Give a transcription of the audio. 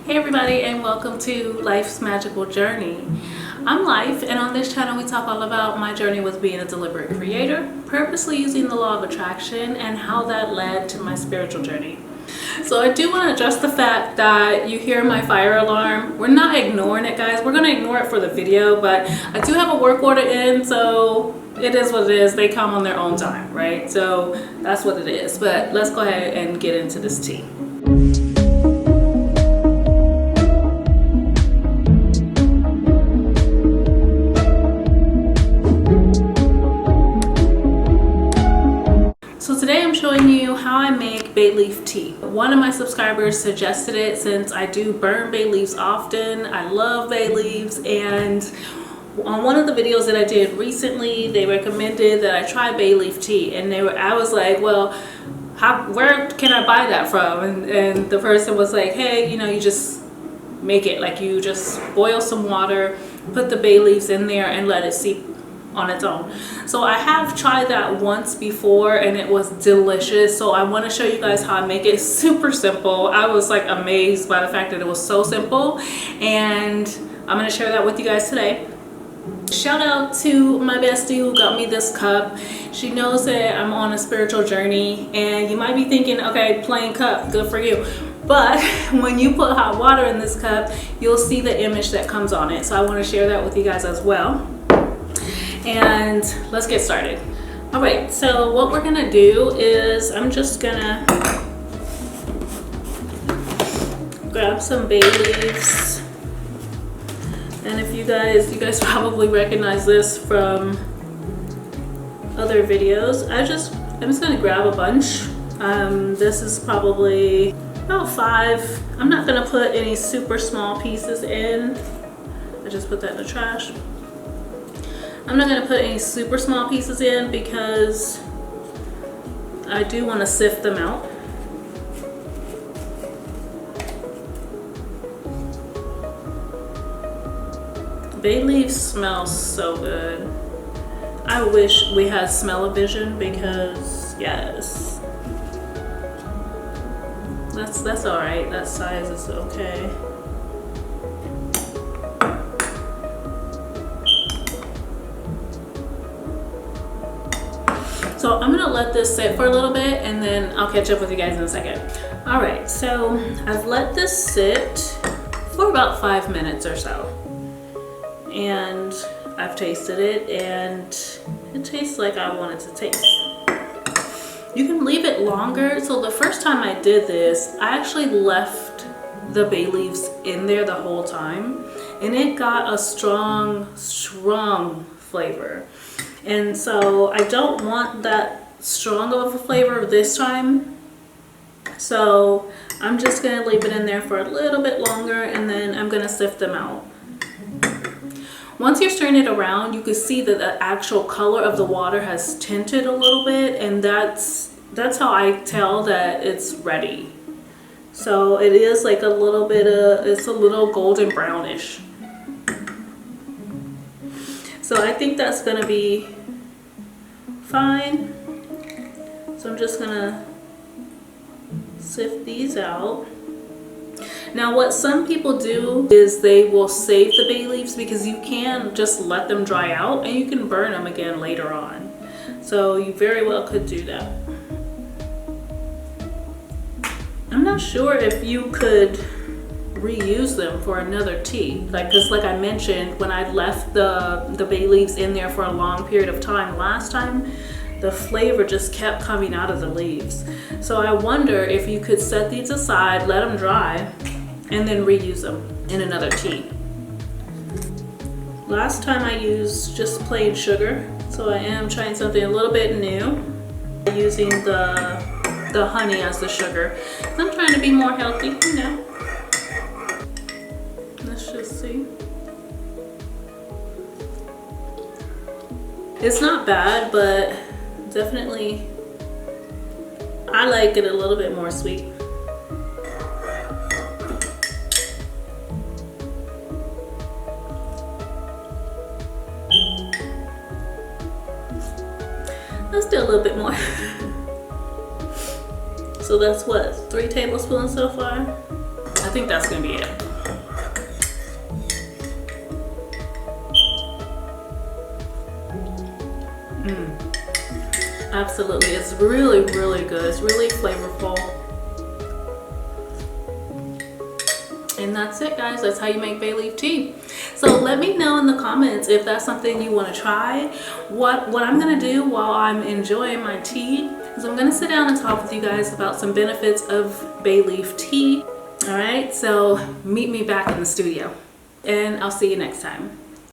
Hey everybody, and welcome to Life's Magical Journey. I'm Life, and on this channel we talk all about my journey with being a deliberate creator, purposely using the law of attraction, and how that led to my spiritual journey. So I do want to address the fact that you hear my fire alarm. We're not ignoring it, guys. We're going to ignore it for the video, but I do have a work order in, so it is what it is. They come on their own time, right? So that's what it is. But let's go ahead and get into this tea. Today I'm showing you how I make bay leaf tea. One of my subscribers suggested it since I do burn bay leaves often. I love bay leaves, and on one of the videos that I did recently, they recommended that I try bay leaf tea, and I was like, well, where can I buy that from? And the person was like, hey, you just make it, like you just boil some water, put the bay leaves in there and let it seep on its own. So I have tried that once before and it was delicious. So I want to show you guys how I make it. Super simple. I was like amazed by the fact that it was so simple, and I'm going to share that with you guys today. Shout out to my bestie who got me this cup. She knows that I'm on a spiritual journey, and you might be thinking, okay, plain cup, good for you. But when you put hot water in this cup, you'll see the image that comes on it. So I want to share that with you guys as well. And let's get started. All right, so what we're gonna do is I'm just gonna grab some bay leaves. And if you guys probably recognize this from other videos. I'm just gonna grab a bunch. This is probably about 5. I'm not gonna put any super small pieces in. I just put that in the trash. I'm not going to put any super small pieces in because I do want to sift them out. Bay leaves smell so good. I wish we had smell-o-vision because yes, that's all right. That size is okay. So I'm gonna let this sit for a little bit and then I'll catch up with you guys in a second. All right, so I've let this sit for about 5 minutes or so. And I've tasted it and it tastes like I want it to taste. You can leave it longer. So the first time I did this, I actually left the bay leaves in there the whole time, and it got a strong flavor. And so I don't want that strong of a flavor this time. So I'm just going to leave it in there for a little bit longer, and then I'm going to sift them out. Once you're stirring it around, you can see that the actual color of the water has tinted a little bit, and that's how I tell that it's ready. So it is like a little bit it's a little golden brownish. So I think that's going to be fine. So I'm just gonna sift these out. Now what some people do is they will save the bay leaves because you can just let them dry out and you can burn them again later on. So you very well could do that. I'm not sure if you could reuse them for another tea, because like I mentioned, when I left the bay leaves in there for a long period of time last time, the flavor just kept coming out of the leaves. So I wonder if you could set these aside, let them dry, and then reuse them in another tea. Last time I used just plain sugar, so I am trying something a little bit new, using the honey as the sugar. I'm trying to be more healthy, Let's just see. It's not bad, but definitely I like it a little bit more sweet. Let's do a little bit more. So that's what, 3 tablespoons so far? I think that's gonna be it. Absolutely, it's really, really good. It's really flavorful. And that's it, guys. That's how you make bay leaf tea. So let me know in the comments if that's something you want to try. What I'm gonna do while I'm enjoying my tea is I'm gonna sit down and talk with you guys about some benefits of bay leaf tea. All right, so meet me back in the studio, and I'll see you next time.